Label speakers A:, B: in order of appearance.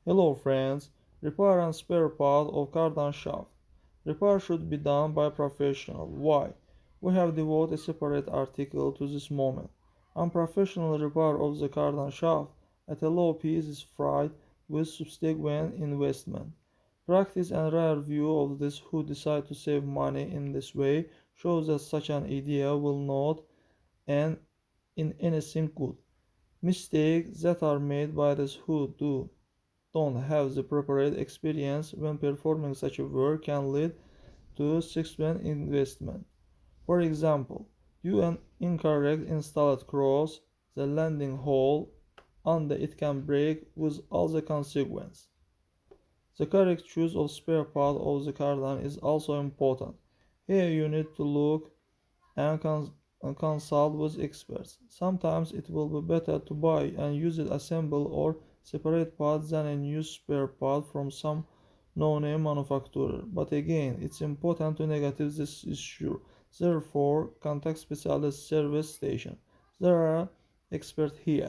A: Hello friends, repair and spare part of cardan shaft. Repair should be done by professional. Why? We have devoted a separate article to this moment. Unprofessional repair of the cardan shaft at a low piece is fraught with subsequent investment. Practice and rare view of this who decide to save money in this way shows that such an idea will not end in anything good. Mistakes that are made by those who don't have the proper experience when performing such a work can lead to subsequent investment. For example, you an incorrect installed cross the landing hole and it can break with all the consequences. The correct choice of spare part of the cardan is also important. Here you need to look and consult with experts. Sometimes it will be better to buy and use it assemble or separate parts than a new spare part from some no-name manufacturer. But again, it's important to negative this issue. Therefore, contact specialist service station. There are experts here.